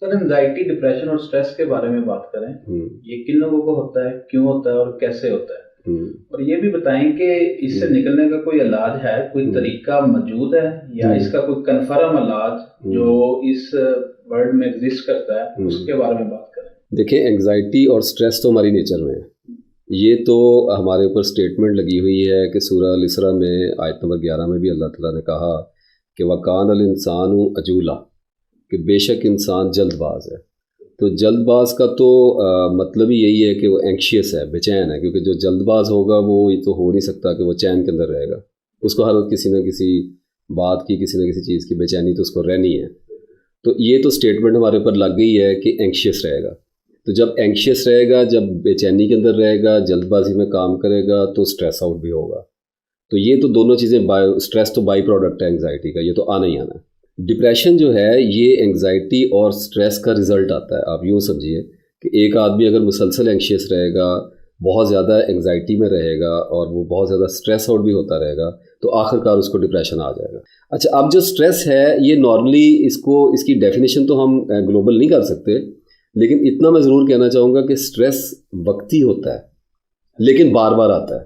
سر anxiety, depression اور stress کے بارے میں بات کریں، یہ کن لوگوں کو ہوتا ہے، کیوں ہوتا ہے اور کیسے ہوتا ہے؟ اور یہ بھی بتائیں کہ اس سے نکلنے کا کوئی علاج ہے، کوئی طریقہ موجود ہے، یا اس کا کوئی کنفرم علاج جو اس ورلڈ میں ایگزسٹ کرتا ہے، اس کے بارے میں بات کریں۔ دیکھیں، انگزائٹی اور سٹریس تو ہماری نیچر میں ہے، یہ تو ہمارے اوپر سٹیٹمنٹ لگی ہوئی ہے کہ سورہ الاسراء میں آیت نمبر 11 میں بھی اللہ تعالیٰ نے کہا کہ وَقَانَ الْإِنسَانُ عَجُولًا، کہ بے شک انسان جلد باز ہے۔ تو جلد باز کا تو مطلب ہی یہی ہے کہ وہ اینکشیس ہے، بے چین ہے، کیونکہ جو جلد باز ہوگا وہ یہ تو ہو نہیں سکتا کہ وہ چین کے اندر رہے گا، اس کو ہر وقت کسی نہ کسی بات کی، کسی نہ کسی چیز کی بے چینی تو اس کو رہنی ہے۔ تو یہ تو سٹیٹمنٹ ہمارے اوپر لگ گئی ہے کہ اینکشیس رہے گا۔ تو جب اینکشیس رہے گا، جب بے چینی کے اندر رہے گا، جلد بازی میں کام کرے گا، تو سٹریس آؤٹ بھی ہوگا۔ تو یہ تو دونوں چیزیں، سٹریس تو بائی پروڈکٹ ہے انگزائٹی کا، یہ تو آنا ہی آنا ہے۔ ڈپریشن جو ہے یہ انگزائٹی اور سٹریس کا رزلٹ آتا ہے۔ آپ یوں سمجھیے کہ ایک آدمی اگر مسلسل اینکشیس رہے گا، بہت زیادہ انگزائٹی میں رہے گا اور وہ بہت زیادہ سٹریس آؤٹ بھی ہوتا رہے گا، تو آخر کار اس کو ڈپریشن آ جائے گا۔ اچھا، اب جو سٹریس ہے یہ نارملی اس کی ڈیفینیشن تو ہم گلوبل نہیں کر سکتے، لیکن اتنا میں ضرور کہنا چاہوں گا کہ سٹریس وقتی ہوتا ہے لیکن بار بار آتا ہے۔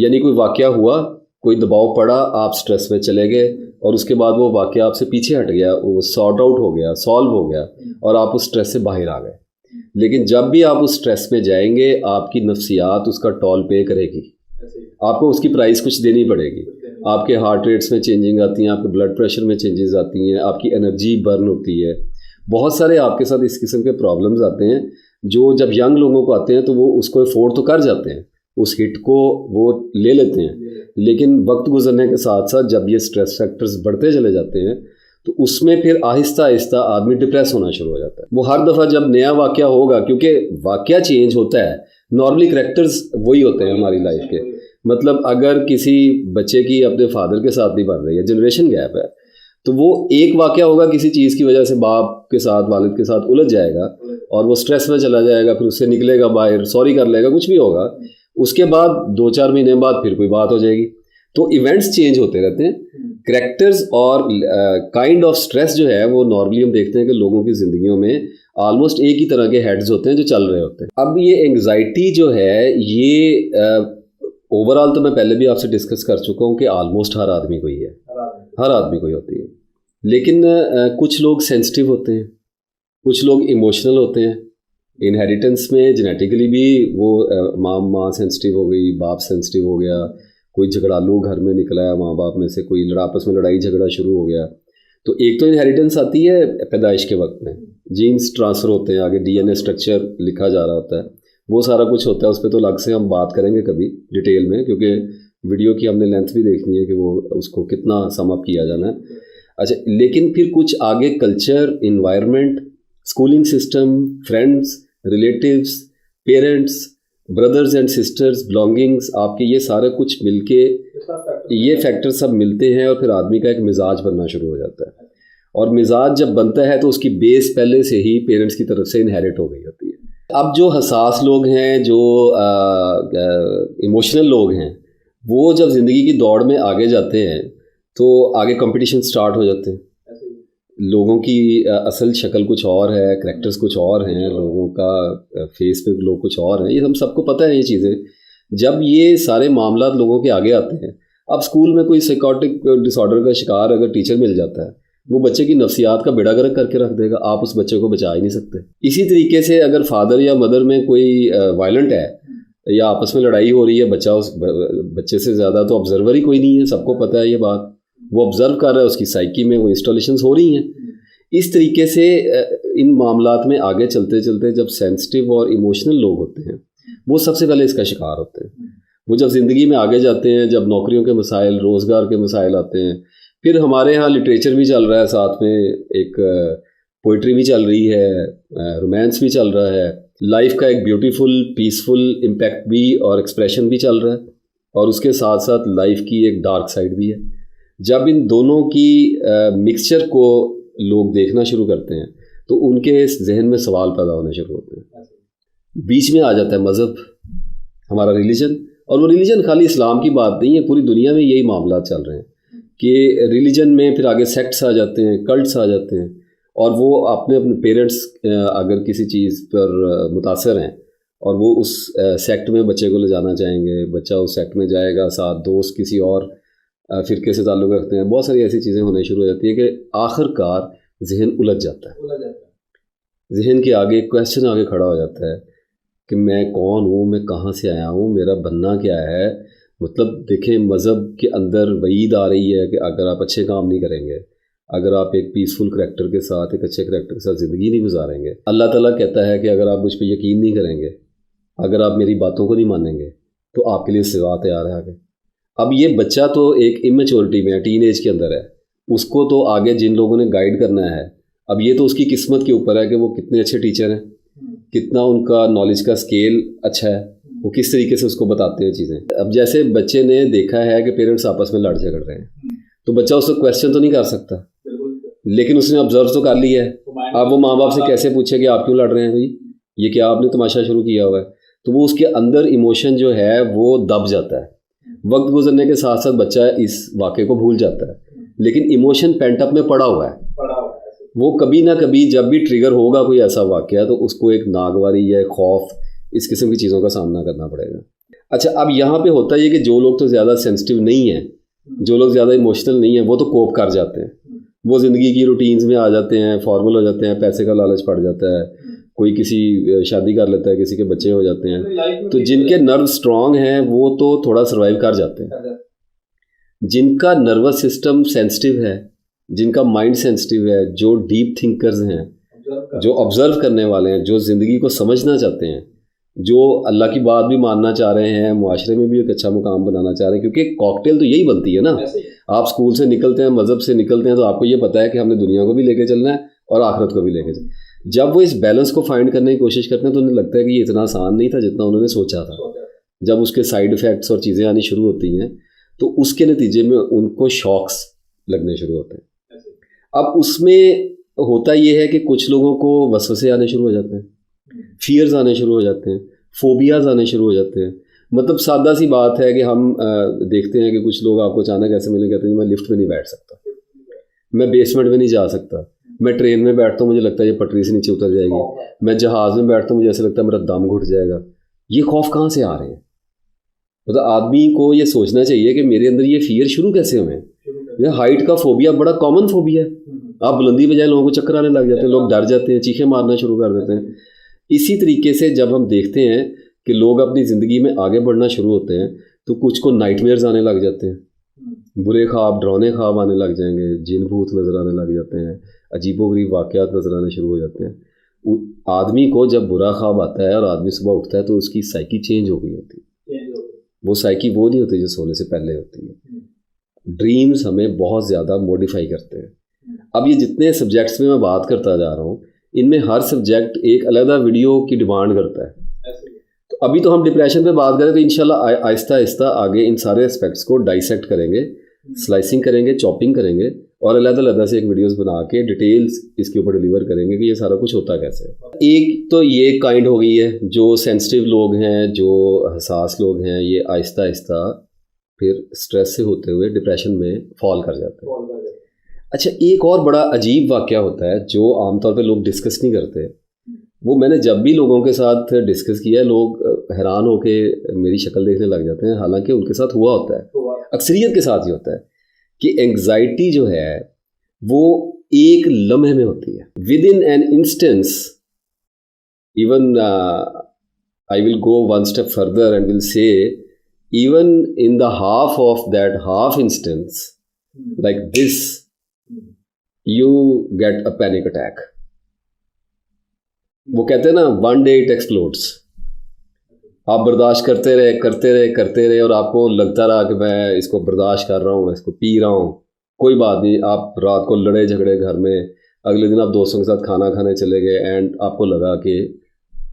یعنی کوئی واقعہ ہوا، کوئی دباؤ پڑا، آپ سٹریس میں چلے گئے، اور اس کے بعد وہ واقعہ آپ سے پیچھے ہٹ گیا، وہ سارٹ آؤٹ ہو گیا، سالو ہو گیا، اور آپ اس سٹریس سے باہر آ گئے۔ لیکن جب بھی آپ اس سٹریس میں جائیں گے، آپ کی نفسیات اس کا ٹول پے کرے گی، آپ کو اس کی پرائز کچھ دینی پڑے گی۔ آپ کے ہارٹ ریٹس میں چینجنگ آتی ہیں، آپ کے بلڈ پریشر میں چینجز آتی ہیں، آپ کی انرجی برن ہوتی ہے، بہت سارے آپ کے ساتھ اس قسم کے پرابلمز آتے ہیں جو جب ینگ لوگوں کو آتے ہیں تو وہ اس کو افورڈ تو کر جاتے ہیں، اس ہٹ کو وہ لے لیتے ہیں، لیکن وقت گزرنے کے ساتھ ساتھ جب یہ سٹریس فیکٹرز بڑھتے چلے جاتے ہیں تو اس میں پھر آہستہ آہستہ آدمی ڈپریس ہونا شروع ہو جاتا ہے۔ وہ ہر دفعہ جب نیا واقعہ ہوگا، کیونکہ واقعہ چینج ہوتا ہے، نارملی کریکٹرز وہی ہوتے ہیں ہماری لائف کے۔ مطلب اگر کسی بچے کی اپنے فادر کے ساتھ نہیں بن رہی ہے، جنریشن گیپ ہے، تو وہ ایک واقعہ ہوگا کسی چیز کی وجہ سے، باپ کے ساتھ، والد کے ساتھ الجھ جائے گا اور وہ سٹریس میں چلا جائے گا، پھر اس سے نکلے گا باہر، سوری کر لے گا، کچھ بھی ہوگا، اس کے بعد 2-4 مہینے بعد پھر کوئی بات ہو جائے گی۔ تو ایونٹس چینج ہوتے رہتے ہیں، کریکٹرز اور کائنڈ آف سٹریس جو ہے وہ نارملی ہم دیکھتے ہیں کہ لوگوں کی زندگیوں میں آلموسٹ ایک ہی طرح کے ہیڈز ہوتے ہیں جو چل رہے ہوتے ہیں۔ اب یہ انگزائٹی جو ہے یہ اوور آل تو میں پہلے بھی آپ سے ڈسکس کر چکا ہوں کہ آلموسٹ ہر آدمی کو ہی ہے، ہر آدمی کو ہی ہوتی ہے، لیکن کچھ لوگ سینسٹیو ہوتے ہیں، کچھ لوگ ایموشنل ہوتے ہیں۔ انہیریٹنس میں جینیٹیکلی بھی وہ ماں سینسٹیو ہو گئی، باپ سینسٹیو ہو گیا، کوئی جھگڑالو گھر میں نکلا ہے ماں باپ میں سے، کوئی آپس میں لڑائی جھگڑا شروع ہو گیا، تو ایک تو انہیریٹنس آتی ہے پیدائش کے وقت میں، جینز ٹرانسفر ہوتے ہیں، آگے ڈی این اے اسٹرکچر لکھا جا رہا ہوتا ہے، وہ سارا کچھ ہوتا ہے، اس پہ تو الگ سے ہم بات کریں گے کبھی ڈیٹیل میں، کیونکہ ویڈیو کی ہم نے لینتھ بھی دیکھنی ہے کہ وہ اس کو کتنا سم اپ کیا جانا ہے۔ اچھا، لیکن پھر کچھ آگے culture, environment, schooling system, friends, relatives, parents, brothers and sisters, belongings, آپ کے یہ سارا کچھ مل کے، یہ فیکٹر سب ملتے ہیں اور پھر آدمی کا ایک مزاج بننا شروع ہو جاتا ہے، اور مزاج جب بنتا ہے تو اس کی بیس پہلے سے ہی پیرنٹس کی طرف سے انہیریٹ ہو گئی ہوتی ہے۔ اب جو حساس لوگ ہیں، جو ایموشنل لوگ ہیں، وہ جب زندگی کی دوڑ میں آگے جاتے ہیں تو آگے کمپٹیشن سٹارٹ ہو جاتے ہیں۔ لوگوں کی اصل شکل کچھ اور ہے، کریکٹرز کچھ اور ہیں، لوگوں کا فیس پہ لوگ کچھ اور ہیں، یہ ہم سب کو پتہ ہے یہ چیزیں۔ جب یہ سارے معاملات لوگوں کے آگے آتے ہیں، اب اسکول میں کوئی سائیکوٹک ڈس آرڈر کا شکار اگر ٹیچر مل جاتا ہے، وہ بچے کی نفسیات کا بیڑا گرک کر کے رکھ دے گا، آپ اس بچے کو بچا ہی نہیں سکتے۔ اسی طریقے سے اگر فادر یا مدر میں کوئی وائلنٹ ہے یا آپس میں لڑائی ہو رہی ہے، بچہ اس بچے سے زیادہ تو آبزرور ہی کوئی نہیں ہے، سب کو پتہ ہے یہ بات، وہ آبزرو کر رہا ہے، اس کی سائیکی میں وہ انسٹالیشنز ہو رہی ہیں۔ اس طریقے سے ان معاملات میں آگے چلتے چلتے جب سینسٹیو اور ایموشنل لوگ ہوتے ہیں وہ سب سے پہلے اس کا شکار ہوتے ہیں۔ وہ جب زندگی میں آگے جاتے ہیں، جب نوکریوں کے مسائل، روزگار کے مسائل آتے ہیں، پھر ہمارے ہاں لٹریچر بھی چل رہا ہے، ساتھ میں ایک پوئٹری بھی چل رہی ہے، رومانس بھی چل رہا ہے، لائف کا ایک بیوٹیفل پیسفل امپیکٹ بھی اور ایکسپریشن بھی چل رہا ہے، اور اس کے ساتھ ساتھ لائف کی ایک ڈارک سائڈ بھی ہے۔ جب ان دونوں کی مکسچر کو لوگ دیکھنا شروع کرتے ہیں تو ان کے ذہن میں سوال پیدا ہونے شروع ہوتے ہیں۔ بیچ میں آ جاتا ہے مذہب، ہمارا ریلیجن، اور وہ ریلیجن خالی اسلام کی بات نہیں ہے، پوری دنیا میں یہی معاملات چل رہے ہیں کہ ریلیجن میں پھر آگے سیکٹس آ جاتے ہیں، کلٹس آ جاتے ہیں، اور وہ اپنے پیرنٹس اگر کسی چیز پر متاثر ہیں اور وہ اس سیکٹ میں بچے کو لے جانا چاہیں گے، بچہ اس سیکٹ میں جائے گا، ساتھ دوست کسی اور فرقے سے تعلق رکھتے ہیں، بہت ساری ایسی چیزیں ہونے شروع ہو جاتی ہیں کہ آخر کار ذہن الجھ جاتا ہے، ذہن کے آگے کویسچن آگے کھڑا ہو جاتا ہے کہ میں کون ہوں، میں کہاں سے آیا ہوں، میرا بننا کیا ہے. مطلب دیکھیں مذہب کے اندر وعید آ رہی ہے کہ اگر آپ اچھے کام نہیں کریں گے، اگر آپ ایک پیسفل کریکٹر کے ساتھ، ایک اچھے کریکٹر کے ساتھ زندگی نہیں گزاریں گے، اللہ تعالیٰ کہتا ہے کہ اگر آپ مجھ پہ یقین نہیں کریں گے، اگر آپ میری باتوں کو نہیں مانیں گے تو آپ کے لیے سزا تیار ہے آگے. اب یہ بچہ تو ایک امیچورٹی میں ہے، ٹین ایج کے اندر ہے، اس کو تو آگے جن لوگوں نے گائیڈ کرنا ہے، اب یہ تو اس کی قسمت کے اوپر ہے کہ وہ کتنے اچھے ٹیچر ہیں، کتنا ان کا نالج کا اسکیل اچھا ہے، وہ کس طریقے سے اس کو بتاتے ہیں چیزیں. اب جیسے بچے نے دیکھا ہے کہ پیرنٹس آپس میں لڑ جھگڑ رہے ہیں، تو بچہ اس کو کویسچن تو نہیں کر سکتا، لیکن اس نے آبزرو تو کر لیا ہے. اب وہ ماں باپ سے کیسے پوچھے کہ آپ کیوں لڑ رہے ہیں بھائی، یہ کیا آپ نے تماشا شروع کیا ہوا ہے. تو وہ اس کے اندر ایموشن جو ہے وہ دب جاتا ہے. وقت گزرنے کے ساتھ ساتھ بچہ اس واقعے کو بھول جاتا ہے، لیکن ایموشن پینٹ اپ میں پڑا ہوا ہے. وہ کبھی نہ کبھی جب بھی ٹریگر ہوگا کوئی ایسا واقعہ تو اس کو ایک ناگواری یا ایک خوف، اس قسم کی چیزوں کا سامنا کرنا پڑے گا. اچھا اب یہاں پہ ہوتا ہے یہ کہ جو لوگ تو زیادہ سینسٹیو نہیں ہیں، جو لوگ زیادہ ایموشنل نہیں ہیں، وہ تو کوپ کر جاتے ہیں، وہ زندگی کی روٹینز میں آ جاتے ہیں، فارمل ہو جاتے ہیں، پیسے کا لالچ پڑ جاتا ہے، کوئی کسی شادی کر لیتا ہے، کسی کے بچے ہو جاتے ہیں. تو جن کے نرو اسٹرانگ ہیں وہ تو تھوڑا سروائیو کر جاتے ہیں. جن کا نروس سسٹم سینسٹیو ہے، جن کا مائنڈ سینسٹیو ہے، جو ڈیپ تھنکرز ہیں، جو آبزرو کرنے والے ہیں، جو زندگی کو سمجھنا چاہتے ہیں، جو اللہ کی بات بھی ماننا چاہ رہے ہیں، معاشرے میں بھی ایک اچھا مقام بنانا چاہ رہے ہیں، کیونکہ کاکٹیل تو یہی بنتی ہے نا. آپ اسکول سے نکلتے ہیں، مذہب سے نکلتے ہیں، تو آپ کو یہ پتہ ہے کہ ہم نے دنیا کو بھی لے کے چلنا ہے اور آخرت کو بھی لے کے چلنا ہے. جب وہ اس بیلنس کو فائنڈ کرنے کی کوشش کرتے ہیں تو انہیں لگتا ہے کہ یہ اتنا آسان نہیں تھا جتنا انہوں نے سوچا تھا. جب اس کے سائیڈ افیکٹس اور چیزیں آنی شروع ہوتی ہیں تو اس کے نتیجے میں ان کو شاکس لگنے شروع ہوتے ہیں. اب اس میں ہوتا یہ ہے کہ کچھ لوگوں کو وسوسے آنے شروع ہو جاتے ہیں، فیئرز آنے شروع ہو جاتے ہیں، فوبیاز آنے شروع ہو جاتے ہیں. مطلب سادہ سی بات ہے کہ ہم دیکھتے ہیں کہ کچھ لوگ آپ کو اچانک ایسے ملیں، کہتے ہیں میں لفٹ میں نہیں بیٹھ سکتا، میں بیسمنٹ میں نہیں جا سکتا، میں ٹرین میں بیٹھتا ہوں مجھے لگتا ہے یہ پٹری سے نیچے اتر جائے گی، میں جہاز میں بیٹھتا ہوں مجھے ایسا لگتا ہے میرا دم گھٹ جائے گا. یہ خوف کہاں سے آ رہے ہیں؟ مطلب آدمی کو یہ سوچنا چاہیے کہ میرے اندر یہ فیئر شروع کیسے ہوئے ہیں. یہ ہائٹ کا فوبیا بڑا کامن فوبیا ہے. آپ بلندی بجائے لوگوں کو چکر آنے لگ جاتے ہیں، لوگ ڈر جاتے ہیں، چیخیں مارنا شروع کر دیتے ہیں. اسی طریقے سے جب ہم دیکھتے ہیں کہ لوگ اپنی زندگی میں آگے بڑھنا شروع ہوتے ہیں تو کچھ کو نائٹ میئرز آنے لگ جاتے ہیں، برے خواب، ڈراؤنے خواب آنے لگ جائیں گے، جن بھوت نظر آنے لگ جاتے ہیں، عجیب و غریب واقعات نظر آنے شروع ہو جاتے ہیں. آدمی کو جب برا خواب آتا ہے اور آدمی صبح اٹھتا ہے تو اس کی سائیکی چینج ہو گئی ہوتی ہے. وہ سائیکی وہ نہیں ہوتی جو سونے سے پہلے ہوتی ہے. ڈریمز ہمیں بہت زیادہ موڈیفائی کرتے ہیں. اب یہ جتنے سبجیکٹس میں بات کرتا جا رہا ہوں ان میں ہر سبجیکٹ ایک علیحدہ ویڈیو کی ڈیمانڈ کرتا ہے. تو ابھی تو ہم ڈپریشن پہ بات کریں تو انشاءاللہ آہستہ آہستہ آگے ان سارے اسپیکٹس کو ڈائسیکٹ کریں گے، سلائسنگ کریں گے، چاپنگ کریں گے اور علیحدہ سے ایک ویڈیوز بنا کے ڈیٹیلز اس کے اوپر ڈیلیور کریں گے کہ یہ سارا کچھ ہوتا کیسے. ایک تو یہ کائنڈ ہو گئی ہے جو سینسٹیو لوگ ہیں، جو حساس لوگ ہیں، یہ آہستہ آہستہ پھر اسٹریس سے ہوتے ہوئے ڈپریشن میں فال کر جاتے ہیں. اچھا ایک اور بڑا عجیب واقعہ ہوتا ہے جو عام طور پہ لوگ ڈسکس نہیں کرتے. وہ میں نے جب بھی لوگوں کے ساتھ ڈسکس کیا ہے لوگ حیران ہو کے میری شکل دیکھنے لگ جاتے ہیں، حالانکہ ان کے ساتھ ہوا ہوتا ہے، اکثریت کے ساتھ ہی ہوتا ہے کہ اینگزائٹی جو ہے وہ ایک لمحے میں ہوتی ہے. With in an instance, even I will go one step further and will say even in the half of that half instance like this you get a panic attack. وہ کہتے ہیں نا ون ڈے اٹ ایکسپلوڈس. آپ برداشت کرتے رہے اور آپ کو لگتا رہا کہ میں اس کو برداشت کر رہا ہوں، میں اس کو پی رہا ہوں، کوئی بات نہیں. آپ رات کو لڑے جھگڑے گھر میں، اگلے دن آپ دوستوں کے ساتھ کھانا کھانے چلے گئے اینڈ آپ کو لگا کہ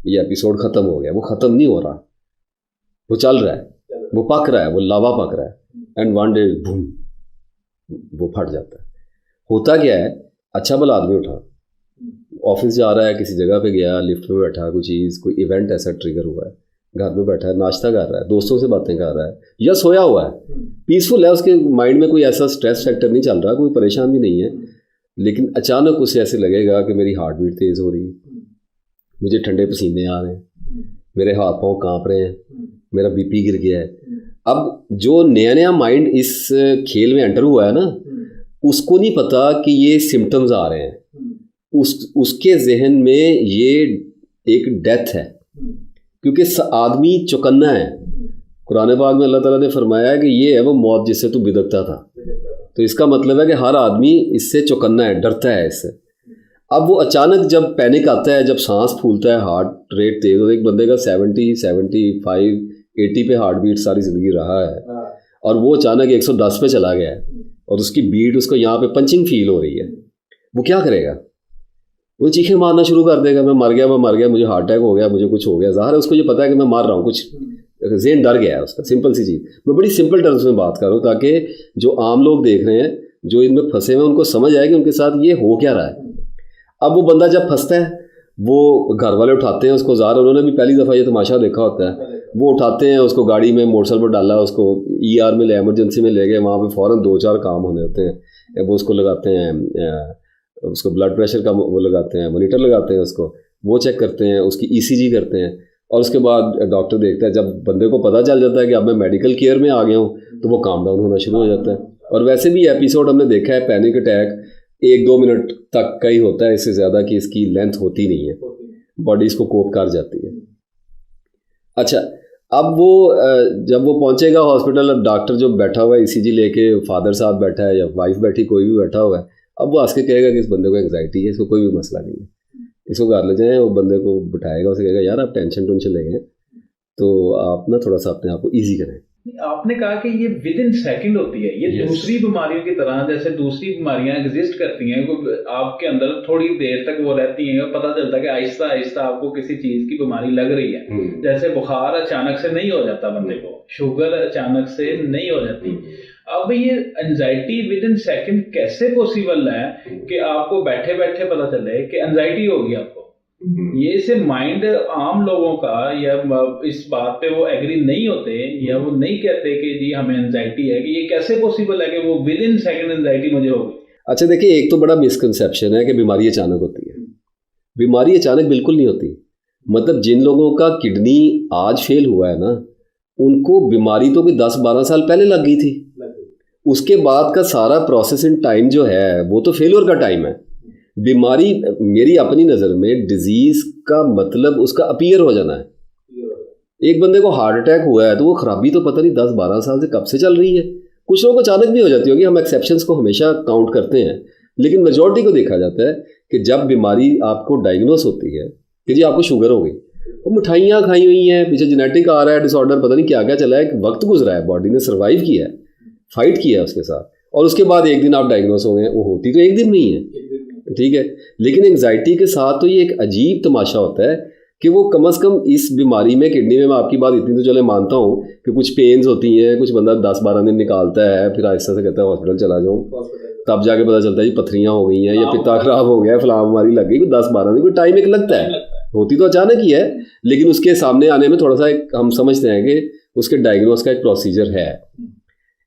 یہ ایپیسوڈ ختم ہو گیا. وہ ختم نہیں ہو رہا، وہ چل رہا ہے، وہ پک رہا ہے، وہ لاوا پک رہا ہے اینڈ ون ڈے بوم وہ پھٹ جاتا ہے. ہوتا کیا ہے، اچھا بھلا آدمی اٹھا، آفس جا رہا ہے، کسی جگہ پہ گیا، لفٹ میں بیٹھا، کوئی ایونٹ ایسا ٹریگر ہوا ہے، گھر میں بیٹھا ہے، ناشتہ کر رہا ہے، دوستوں سے باتیں کر رہا ہے یا سویا ہوا ہے، پیسفل ہے، اس کے مائنڈ میں کوئی ایسا اسٹریس فیکٹر نہیں چل رہا، کوئی پریشان بھی نہیں ہے. لیکن اچانک اسے ایسے لگے گا کہ میری ہارٹ بیٹ تیز ہو رہی ہے, مجھے ٹھنڈے پسینے آ رہے ہیں, میرے ہاتھ پاؤں کانپ رہے ہیں, میرا بی پی گر گیا ہے. اب جو نیا مائنڈ اس کھیل میں انٹر ہوا ہے نا, اس کو نہیں پتا کہ یہ سمٹمز آ رہے ہیں. اس کے ذہن میں یہ ایک ڈیتھ ہے, کیونکہ آدمی چوکنا ہے. قرآن پاک میں اللہ تعالیٰ نے فرمایا ہے کہ یہ ہے وہ موت جس سے تو بدکتا تھا. تو اس کا مطلب ہے کہ ہر آدمی اس سے چوکنا ہے, ڈرتا ہے اس سے. اب وہ اچانک جب پینک آتا ہے, جب سانس پھولتا ہے, ہارٹ ریٹ تیز ہوتا ہے, ایک بندے کا 70, 75, 80 پہ ہارٹ بیٹ ساری زندگی رہا ہے, اور وہ اچانک 110 پہ چلا گیا ہے, اور اس کی بیٹ اس کو یہاں پہ پنچنگ فیل ہو رہی ہے. وہ کیا کرے گا؟ وہ چیخیں مارنا شروع کر دے گا, میں مر گیا, مجھے ہارٹ اٹیک ہو گیا, مجھے کچھ ہو گیا. ظاہر ہے اس کو یہ پتا ہے کہ میں مار رہا ہوں, کچھ ذہن ڈر گیا ہے اس کا. سمپل سی چیز, میں بڑی سمپل ٹرمز میں بات کر رہا ہوں تاکہ جو عام لوگ دیکھ رہے ہیں, جو ان میں پھنسے ہوئے, ان کو سمجھ آئے کہ ان کے ساتھ یہ ہو کیا رہا ہے. اب وہ بندہ جب پھنستا ہے, وہ گھر والے اٹھاتے ہیں اس کو, ظاہر انہوں نے بھی پہلی دفعہ یہ تماشا دیکھا ہوتا ہے, وہ اٹھاتے ہیں اس کو, گاڑی میں موٹر سائیکل پر ڈالا, اس کو ER میں لے, ایمرجنسی میں لے گئے. وہاں پہ فوراً 2-4 کام ہونے ہوتے ہیں. وہ اس کو لگاتے ہیں, اس کو بلڈ پریشر کا وہ لگاتے ہیں, مانیٹر لگاتے ہیں اس کو, وہ چیک کرتے ہیں, اس کی ECG کرتے ہیں, اور اس کے بعد ڈاکٹر دیکھتا ہے. جب بندے کو پتہ چل جاتا ہے کہ اب میں میڈیکل کیئر میں آ گیا ہوں, تو وہ کام ڈاؤن ہونا شروع ہو جاتا ہے. اور ویسے بھی ایپیسوڈ ہم نے دیکھا ہے, پینک اٹیک 1-2 منٹ تک کا ہی ہوتا ہے, اس سے زیادہ کہ اس کی لینتھ ہوتی نہیں ہے, باڈی اس کو کوپ کر جاتی ہے. اچھا, اب وہ جب وہ پہنچے گا ہاسپٹل, ڈاکٹر جو بیٹھا ہوا ہے ECG لے کے, فادر صاحب بیٹھا ہے یا وائف بیٹھی, کوئی بھی بیٹھا ہوا ہے, اب وہ ہنس کے کہے گا کہ اس بندے کو انگزائٹی ہے, اس کو کوئی بھی مسئلہ نہیں ہے, اس کو گھر لے جائیں. وہ بندے کو بٹھائے گا, اسے کہے گا یار آپ ٹینشن لے گئے, تو آپ نا تھوڑا سا اپنے آپ کو ایزی کریں. آپ نے کہا کہ یہ ود ان سیکنڈ ہوتی ہے, یہ دوسری بیماریوں کی طرح, جیسے دوسری بیماریاں ایگزسٹ کرتی ہیں, آپ کے اندر تھوڑی دیر تک وہ رہتی ہیں, پتہ چلتا ہے کہ آہستہ آہستہ آپ کو کسی چیز کی بیماری لگ رہی ہے. جیسے بخار اچانک سے نہیں ہو جاتا بندے کو, شوگر اچانک سے نہیں ہو جاتی. اب یہ انزائٹی ود ان سیکنڈ کیسے پاسبل ہے کہ آپ کو بیٹھے بیٹھے پتہ چلے کہ انزائٹی ہوگی آپ کو؟ یہ سے مائنڈ عام لوگوں کا یا اس بات پہ وہ ایگری نہیں ہوتے, یا وہ نہیں کہتے کہ جی ہمیں انزائٹی ہے, کہ یہ کیسے پاسبل ہے کہ وہ ود ان سیکنڈ انزائٹی مجھے ہوگی. اچھا دیکھیں, ایک تو بڑا مسکنسیپشن ہے کہ بیماری اچانک ہوتی ہے. بیماری اچانک بالکل نہیں ہوتی. مطلب جن لوگوں کا کڈنی آج فیل ہوا ہے نا, ان کو بیماری تو کوئی 10-12 سال پہلے لگ گئی تھی. اس کے بعد کا سارا پروسیسنگ ٹائم جو ہے وہ تو فیلور کا ٹائم ہے. بیماری میری اپنی نظر میں ڈیزیز کا مطلب اس کا اپیئر ہو جانا ہے. ایک بندے کو ہارٹ اٹیک ہوا ہے تو وہ خرابی تو پتہ نہیں 10-12 سال سے کب سے چل رہی ہے. کچھ لوگوں کو اچانک بھی ہو جاتی ہوگی, ہم ایکسیپشنس کو ہمیشہ کاؤنٹ کرتے ہیں, لیکن میجورٹی کو دیکھا جاتا ہے کہ جب بیماری آپ کو ڈائگنوس ہوتی ہے کہ جی آپ کو شوگر ہو گئی, وہ مٹھائیاں کھائی ہوئی ہیں, پیچھے جینیٹک آ رہا ہے ڈس آرڈر, پتہ نہیں کیا کیا چلا ہے, ایک وقت گزرا ہے, باڈی نے سروائیو کیا ہے, فائٹ کیا ہے اس کے ساتھ, اور اس کے بعد ایک دن آپ ڈائگنوس ہو گئے. وہ ہوتی تو ایک دن نہیں ہے, ٹھیک ہے, لیکن انگزائٹی کے ساتھ تو یہ ایک عجیب تماشا ہوتا ہے کہ وہ کم از کم اس بیماری میں, کڈنی میں آپ کی بات اتنی تو چلے مانتا ہوں کہ کچھ پینز ہوتی ہیں, کچھ بندہ 10-12 دن نکالتا ہے, پھر آہستہ سے کہتا ہے ہاسپٹل چلا جاؤں, تب جا کے پتہ چلتا ہے جی پتھریاں ہو گئی ہیں یا پتا خراب ہو گیا, فلاں بیماری لگ گئی. 10-12 دن کوئی ٹائم ایک لگتا ہے, ہوتی تو اچانک ہی ہے, لیکن اس کے سامنے آنے میں تھوڑا سا ایک ہم سمجھتے ہیں کہ اس کے ڈائگنوس کا ایک پروسیجر ہے.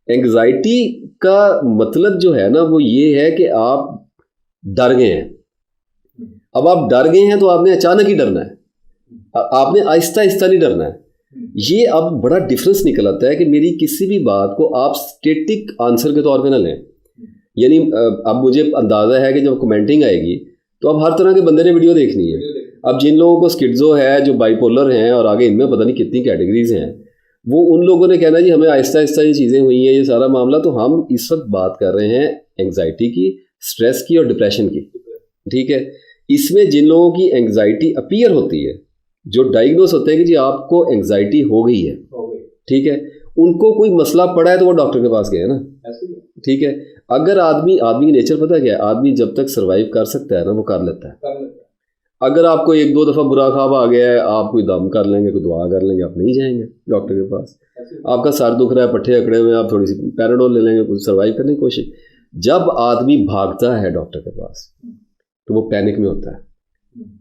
انگزائٹی کا مطلب جو ہے نا وہ یہ ہے کہ آپ ڈر گئے ہیں. اب آپ ڈر گئے ہیں تو آپ نے اچانک ہی ڈرنا ہے, آپ نے آہستہ آہستہ نہیں ڈرنا ہے. یہ اب بڑا ڈفرینس نکل آتا ہے کہ میری کسی بھی بات کو آپ اسٹیٹک آنسر کے طور پہ نہ لیں. یعنی اب مجھے اندازہ ہے کہ جب کمنٹنگ آئے گی تو اب ہر طرح کے بندے نے ویڈیو دیکھنی ہے. اب جن لوگوں کو سکٹزو ہے, جو بائی پولر ہیں, اور آگے ان میں پتہ نہیں کتنی کیٹیگریز ہیں, وہ ان لوگوں نے کہنا جی ہمیں آہستہ آہستہ یہ چیزیں ہوئی ہیں, یہ سارا معاملہ. تو ہم اس وقت بات کر رہے ہیں انگزائٹی کی, اسٹریس کی اور ڈپریشن کی, ٹھیک ہے. اس میں جن لوگوں کی انگزائٹی اپیئر ہوتی ہے, جو ڈائگنوس ہوتے ہیں کہ جی آپ کو انگزائٹی ہو گئی ہے, ٹھیک ہے, ان کو کوئی مسئلہ پڑا ہے تو وہ ڈاکٹر کے پاس گئے نا, ٹھیک ہے. اگر آدمی کی نیچر پتہ کیا ہے, آدمی جب تک سروائیو کر سکتا ہے نا وہ کر لیتا ہے. اگر آپ کو 1-2 دفعہ برا خواب آ گیا ہے, آپ کوئی دم کر لیں گے, کوئی دعا کر لیں گے, آپ نہیں جائیں گے ڈاکٹر کے پاس. آپ کا سر دکھ رہا ہے, پٹھے اکڑے ہوئے, آپ تھوڑی سی پیراڈول لے لیں گے, کچھ سروائیو کرنے کی کوشش. جب آدمی بھاگتا ہے ڈاکٹر کے پاس تو وہ پینک میں ہوتا ہے.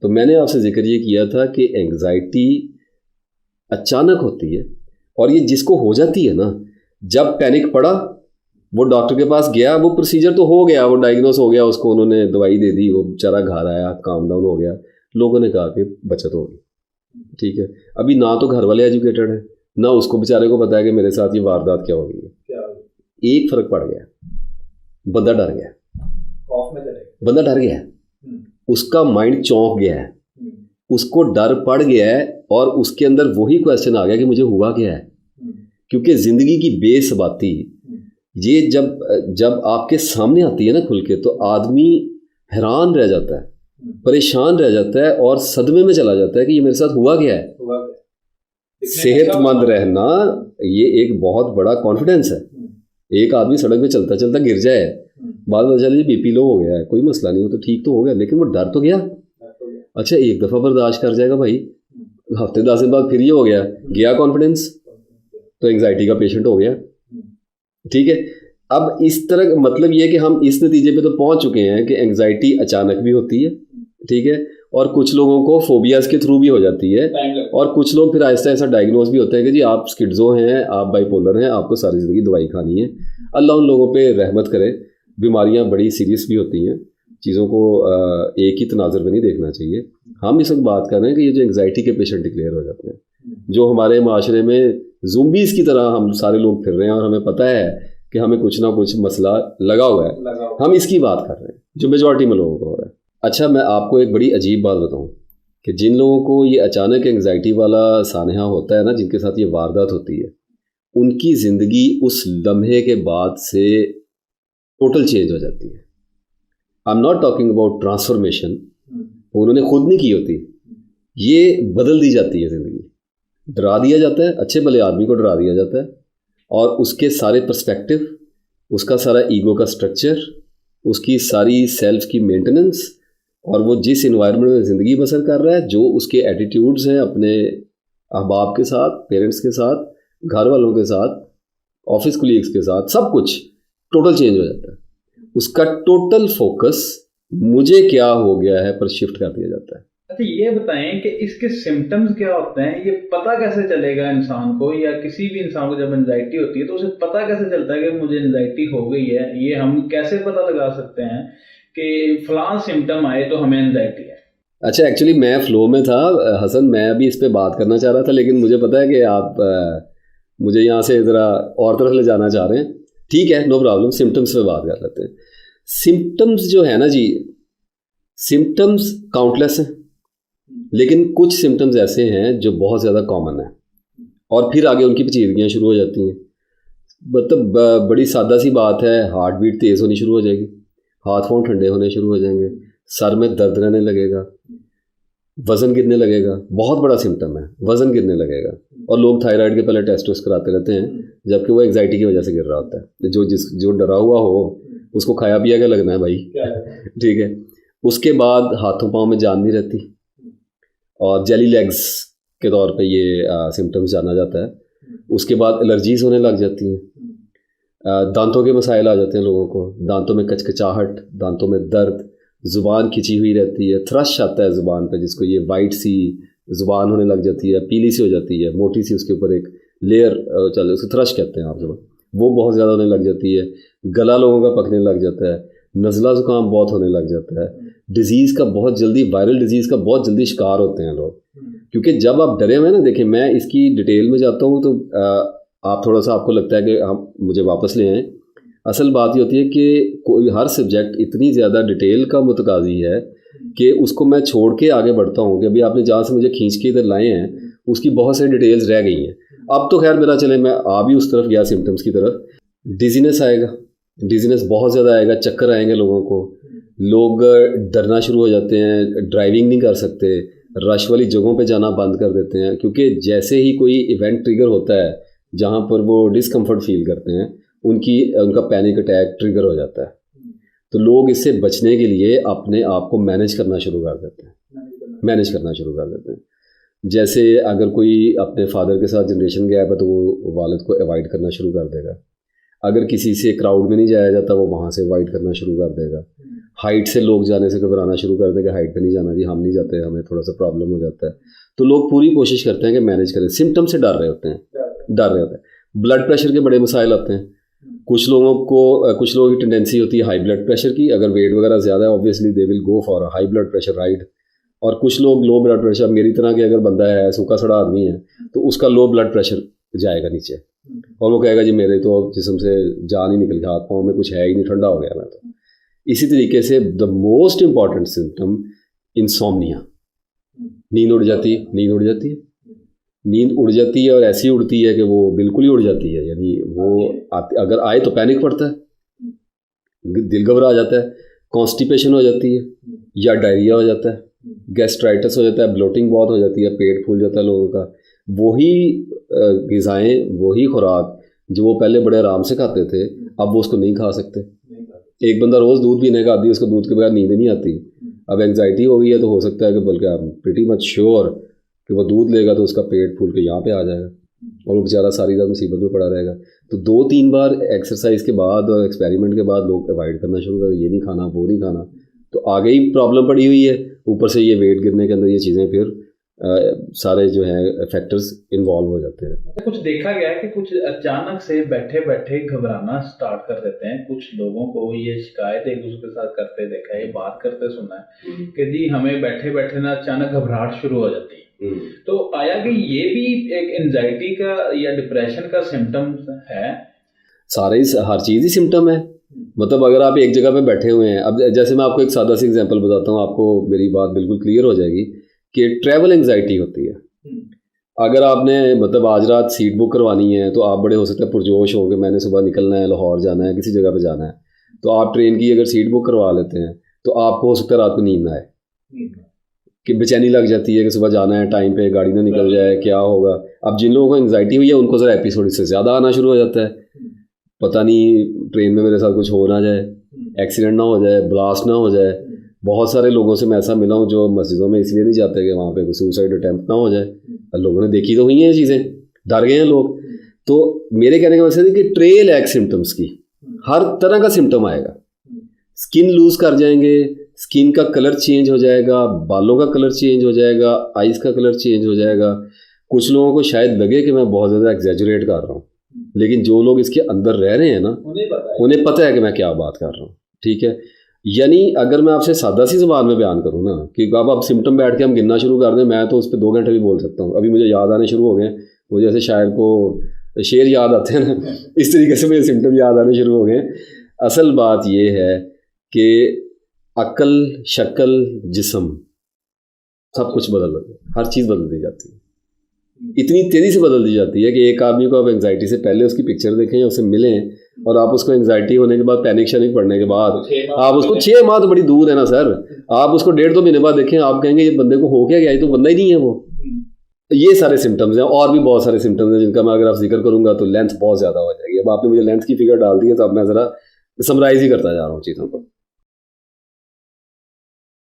تو میں نے آپ سے ذکر یہ کیا تھا کہ انگزائٹی اچانک ہوتی ہے, اور یہ جس کو ہو جاتی ہے نا, جب پینک پڑا وہ ڈاکٹر کے پاس گیا, وہ پروسیجر تو ہو گیا, وہ ڈائگنوز ہو گیا, اس کو انہوں نے دوائی دے دی, وہ بیچارہ گھر آیا, کام ڈاؤن ہو گیا, لوگوں نے کہا کہ بچت ہوگی. ٹھیک ہے, ابھی نہ تو گھر والے ایجوکیٹڈ ہیں, نہ اس کو بیچارے کو پتا ہے کہ میرے ساتھ یہ واردات کیا ہو گئی ہے. ایک فرق پڑ گیا, بندہ ڈر گیا, بندہ ڈر گیا, اس کا مائنڈ چونک گیا ہے, اس کو ڈر پڑ گیا ہے, اور اس کے اندر وہی کویسچن آ گیا کہ مجھے ہوا کیا ہے. کیونکہ زندگی کی بے ثباتی یہ جب آپ کے سامنے آتی ہے نا کھل کے, تو آدمی حیران رہ جاتا ہے, پریشان رہ جاتا ہے, اور صدمے میں چلا جاتا ہے کہ یہ میرے ساتھ ہوا کیا ہے. صحت مند رہنا یہ ایک بہت بڑا کانفیڈنس ہے. ایک آدمی سڑک پہ چلتا چلتا گر جائے, بعد میں چلے بی پی لو ہو گیا ہے, کوئی مسئلہ نہیں, وہ تو ٹھیک تو ہو گیا, لیکن وہ ڈر تو گیا. اچھا ایک دفعہ برداشت کر جائے گا بھائی, ہفتے 10 دن بعد پھر یہ ہو گیا کانفیڈنس, تو انگزائٹی کا پیشنٹ ہو گیا. ٹھیک ہے, اب اس طرح مطلب یہ کہ ہم اس نتیجے پہ تو پہنچ چکے ہیں کہ انگزائٹی اچانک بھی ہوتی ہے. ٹھیک ہے, اور کچھ لوگوں کو فوبیاز کے تھرو بھی ہو جاتی ہے, اور کچھ لوگ پھر آہستہ آہستہ ڈائگنوز بھی ہوتے ہیں کہ جی آپ سکیڈزو ہیں, آپ بائی پولر ہیں, آپ کو ساری زندگی دوائی کھانی ہے. اللہ ان لوگوں پہ رحمت کرے. بیماریاں بڑی سیریس بھی ہوتی ہیں, چیزوں کو ایک ہی تناظر میں نہیں دیکھنا چاہیے. ہم اس وقت بات کر رہے ہیں کہ یہ جو انگزائٹی کے پیشنٹ ڈکلیئر ہو جاتے ہیں, جو ہمارے معاشرے میں زومبیز کی طرح ہم سارے لوگ پھر رہے ہیں, اور ہمیں پتہ ہے کہ ہمیں کچھ نہ کچھ مسئلہ لگا ہوا ہے, ہم اس کی بات کر رہے ہیں جو میجورٹی میں لوگوں کو ہو رہا ہے. اچھا میں آپ کو ایک بڑی عجیب بات بتاؤں کہ جن لوگوں کو یہ اچانک انگزائٹی والا سانحہ ہوتا ہے نا, جن کے ساتھ یہ واردات ہوتی ہے, ان کی زندگی اس لمحے کے بعد سے ٹوٹل چینج ہو جاتی ہے. I am not talking about transformation, انہوں نے خود نہیں کی ہوتی, یہ بدل دی جاتی ہے زندگی. ڈرا دیا جاتا ہے, اچھے بھلے آدمی کو ڈرا دیا جاتا ہے, اور اس کے سارے پرسپیکٹو, اس کا سارا ایگو کا سٹرکچر, اس کی ساری سیلف کی مینٹیننس, اور وہ جس انوائرمنٹ میں زندگی بسر کر رہا ہے, جو اس کے ایٹیٹیوڈز ہیں اپنے احباب کے ساتھ, پیرنٹس کے ساتھ, گھر والوں کے ساتھ, آفس کولیگس کے ساتھ, سب کچھ ٹوٹل چینج ہو جاتا ہے. اس کا ٹوٹل فوکس مجھے کیا ہو گیا ہے پر شفٹ کر دیا جاتا ہے. اچھا یہ بتائیں کہ اس کے سمٹمز کیا ہوتے ہیں, یہ پتہ کیسے چلے گا انسان کو, یا کسی بھی انسان کو جب انزائٹی ہوتی ہے تو اسے پتہ کیسے چلتا ہے کہ مجھے انزائٹی ہو گئی ہے؟ یہ ہم کیسے پتہ لگا سکتے ہیں کہ فلاں سمٹم آئے تو ہمیں انزائٹی ہے؟ اچھا ایکچولی میں فلو میں تھا حسن, میں ابھی اس پہ بات کرنا چاہ رہا تھا, لیکن مجھے پتہ ہے کہ آپ مجھے یہاں سے ذرا اور طرف لے جانا چاہ رہے ہیں. ٹھیک ہے, نو پرابلم, سمٹمس پہ بات کر لیتے ہیں. سمٹمس جو ہے نا جی, سمٹمس کاؤنٹلیس ہیں, لیکن کچھ سمٹمز ایسے ہیں جو بہت زیادہ کامن ہیں, اور پھر آگے ان کی پیچیدگیاں شروع ہو جاتی ہیں. مطلب بڑی سادہ سی بات ہے, ہارٹ بیٹ تیز ہونی شروع ہو جائے گی, ہاتھ پاؤں ٹھنڈے ہونے شروع ہو جائیں گے, سر میں درد رہنے لگے گا, وزن گرنے لگے گا. بہت بڑا سمٹم ہے, وزن گرنے لگے گا, اور لوگ تھائرائڈ کے پہلے ٹیسٹ ویسٹ کراتے رہتے ہیں, جبکہ وہ انگزائٹی کی وجہ سے گر رہا ہوتا ہے. جو ڈرا ہوا ہو اس کو کھایا پیا کے لگنا ہے بھائی. ٹھیک ہے, اس کے بعد ہاتھوں پاؤں میں جان نہیں رہتی, اور جیلی لیگز کے طور پہ یہ سمٹمز جانا جاتا ہے. اس کے بعد الرجیز ہونے لگ جاتی ہیں, دانتوں کے مسائل آ جاتے ہیں لوگوں کو, دانتوں میں کچکچاہٹ, دانتوں میں درد, زبان کھچی ہوئی رہتی ہے, تھرش آتا ہے زبان پہ, جس کو یہ وائٹ سی زبان ہونے لگ جاتی ہے, پیلی سی ہو جاتی ہے, موٹی سی اس کے اوپر ایک لیئر چل, اس کو تھرش کہتے ہیں آپ زبان, وہ بہت زیادہ ہونے لگ جاتی ہے. گلا لوگوں کا پکنے لگ جاتا ہے, نزلہ زکام بہت ہونے لگ جاتا ہے. ڈیزیز کا بہت جلدی, وائرل ڈیزیز کا بہت جلدی شکار ہوتے ہیں لوگ, کیونکہ جب آپ ڈرے ہوئے نا, دیکھیں میں اس کی ڈیٹیل میں جاتا ہوں تو آپ تھوڑا سا آپ کو لگتا ہے کہ ہم مجھے واپس لے آئیں. اصل بات یہ ہوتی ہے کہ کوئی ہر سبجیکٹ اتنی زیادہ ڈیٹیل کا متقاضی ہے کہ اس کو میں چھوڑ کے آگے بڑھتا ہوں کہ ابھی آپ نے جہاں سے مجھے کھینچ کے ادھر لائے ہیں اس کی بہت ساری ڈیٹیلز رہ گئی ہیں. اب تو خیر میرا چلے, میں آ بھی اس طرف گیا سمٹمس کی طرف. ڈیزینس آئے گا, ڈیزینس بہت زیادہ آئے گا, چکر آئیں گے لوگوں کو, لوگ ڈرنا شروع ہو جاتے ہیں, ڈرائیونگ نہیں کر سکتے, رش والی جگہوں پہ جانا بند کر دیتے ہیں, کیونکہ جیسے ہی کوئی ایونٹ ٹریگر ہوتا ہے جہاں پر وہ ڈسکمفرٹ فیل کرتے ہیں, ان کا پینک اٹیک ٹریگر ہو جاتا ہے. تو لوگ اس سے بچنے کے لیے اپنے آپ کو مینیج کرنا شروع کر دیتے ہیں. جیسے اگر کوئی اپنے فادر کے ساتھ جنریشن گیپ ہے تو وہ والد کو اوائڈ کرنا شروع کر دے گا. اگر کسی سے کراؤڈ میں نہیں جایا جاتا وہ وہاں سے اوائڈ کرنا شروع کر دے گا. ہائٹ سے لوگ جانے سے گھبرانا شروع کر دیں کہ ہائٹ پہ نہیں جانا جی, ہم نہیں جاتے, ہمیں تھوڑا سا پرابلم ہو جاتا ہے. تو لوگ پوری کوشش کرتے ہیں کہ مینیج کریں, سمٹم سے ڈر رہے ہوتے ہیں. بلڈ پریشر کے بڑے مسائل آتے ہیں, کچھ لوگوں کی ٹینڈنسی ہوتی ہے ہائی بلڈ پریشر کی. اگر ویٹ وغیرہ زیادہ ہے obviously they will go for high blood pressure ride. اور کچھ لوگ لو بلڈ پریشر, میری طرح کے اگر بندہ ہے سوکھا سڑا آدمی ہے تو اس کا لو بلڈ پریشر جائے گا نیچے, اور وہ کہے گا جی میرے تو جسم سے جان ہی نکل گیا, ہاتھ پاؤں میں کچھ ہے ہی نہیں, ٹھنڈا ہو گیا میں تو. اسی طریقے سے دا موسٹ امپورٹنٹ سمٹم انسومنیا, نیند اڑ جاتی ہے. نیند اڑ جاتی ہے اور ایسی اڑتی ہے کہ وہ بالکل ہی اڑ جاتی ہے, یعنی وہ اگر آئے تو پینک پڑتا ہے, دل گھبرا جاتا ہے, کانسٹیپیشن ہو جاتی ہے یا ڈائریا ہو جاتا ہے, گیسٹرائٹس ہو جاتا ہے, بلوٹنگ بہت ہو جاتی ہے, پیٹ پھول جاتا ہے لوگوں کا. وہی غذائیں, وہی خوراک جو وہ پہلے بڑے آرام سے کھاتے تھے اب وہ اس کو نہیں کھا سکتے. ایک بندہ روز دودھ پینے کا عادی ہے, اس کو دودھ کے بغیر نیند نہیں آتی. اب اینگزائٹی ہو گئی ہے تو ہو سکتا ہے کہ بلکہ آپ پریٹی مچ شیور کہ وہ دودھ لے گا تو اس کا پیٹ پھول کے یہاں پہ آ جائے گا اور وہ بیچارہ ساری رات مصیبت میں پڑا رہے گا. تو 2-3 بار ایکسرسائز کے بعد اور ایکسپیریمنٹ کے بعد لوگ اوائڈ کرنا شروع کر, یہ نہیں کھانا وہ نہیں کھانا, تو آگے ہی پرابلم پڑی ہوئی ہے. اوپر سے یہ ویٹ گرنے کے اندر یہ چیزیں پھر سارے جو ہیں فیکٹرز انوالو ہو جاتے ہیں. کچھ دیکھا گیا ہے کہ کچھ اچانک سے بیٹھے بیٹھے گھبرانا سٹارٹ کر دیتے ہیں. کچھ لوگوں کو یہ شکایت ایک دوسرے کے ساتھ کرتے دیکھا ہے, یہ بات کرتے سنا ہے کہ جی ہمیں بیٹھے بیٹھے نا اچانک گھبراہٹ شروع ہو جاتی ہے. تو آیا کہ یہ بھی ایک انزائٹی کا یا ڈپریشن کا سمٹم ہے؟ سارے ہر چیز ہی سمٹم ہے. مطلب اگر آپ ایک جگہ پہ بیٹھے ہوئے ہیں, اب جیسے میں آپ کو ایک سادہ سی ایگزامپل بتاتا ہوں, آپ کو میری بات بالکل کلیئر ہو جائے گی کہ ٹریول انگزائٹی ہوتی ہے. اگر آپ نے مطلب آج رات سیٹ بک کروانی ہے تو آپ بڑے ہو سکتے ہیں پرجوش ہو کہ میں نے صبح نکلنا ہے, لاہور جانا ہے, کسی جگہ پہ جانا ہے, تو آپ ٹرین کی اگر سیٹ بک کروا لیتے ہیں تو آپ کو ہو سکتا ہے رات کو نیند نہ آئے, کہ بے چینی لگ جاتی ہے کہ صبح جانا ہے, ٹائم پہ گاڑی نہ نکل جائے, کیا ہوگا. اب جن لوگوں کو انگزائٹی ہوئی ہے ان کو ذرا ایپیسوڈ اس سے زیادہ آنا شروع ہو جاتا ہے, پتہ نہیں ٹرین میں میرے ساتھ کچھ ہو نہ جائے, ایکسیڈنٹ نہ ہو جائے, بلاسٹ نہ ہو جائے. بہت سارے لوگوں سے میں ایسا ملا ہوں جو مسجدوں میں اس لیے نہیں جاتے کہ وہاں پہ سوسائڈ اٹیمپٹ نہ ہو جائے. لوگوں نے دیکھی تو ہوئی ہیں یہ چیزیں, ڈر گئے ہیں لوگ. تو میرے کہنے کا مقصد ہے کہ ٹریل ایک سمٹمس کی ہر طرح کا سمٹم آئے گا. اسکن لوز کر جائیں گے, اسکن کا کلر چینج ہو جائے گا, بالوں کا کلر چینج ہو جائے گا, آئز کا کلر چینج ہو جائے گا. کچھ لوگوں کو شاید لگے کہ میں بہت زیادہ ایگزیجریٹ کر رہا ہوں, لیکن جو لوگ اس کے اندر رہ رہے ہیں نا انہیں پتہ ہے کہ میں کیا بات کر رہا ہوں. ٹھیک ہے, یعنی اگر میں آپ سے سادہ سی زبان میں بیان کروں نا کہ اب سمٹم بیٹھ کے ہم گننا شروع کر دیں, میں تو اس پہ 2 گھنٹے بھی بول سکتا ہوں. ابھی مجھے یاد آنے شروع ہو گئے, وہ جیسے شاعر کو شعر یاد آتے ہیں نا, اس طریقے سے مجھے سمٹم یاد آنے شروع ہو گئے. اصل بات یہ ہے کہ عقل, شکل, جسم سب کچھ بدل ہے, ہر چیز بدل دی جاتی ہے, اتنی تیزی سے بدل دی جاتی ہے کہ ایک آدمی کو آپ انگزائٹی سے پہلے اس کی پکچر دیکھیں یا اسے ملیں, اور آپ اس کو انگزائٹی ہونے کے بعد پینک شینک پڑنے کے بعد آپ اس کو 6 ماہ تو بڑی دور ہے نا سر, آپ اس کو 1.5-2 مہینے بعد دیکھیں, آپ کہیں گے یہ بندے کو ہو کیا گیا, یہ تو بندہ ہی نہیں ہے وہ. یہ سارے سمٹمز ہیں, اور بھی بہت سارے سمٹمز ہیں جن کا میں اگر آپ ذکر کروں گا تو لینتھ بہت زیادہ ہو جائے گی. اب آپ نے مجھے لینتھ کی فگر ڈال دی ہے تو اب میں ذرا سمرائز ہی کرتا جا رہا ہوں چیزوں کو.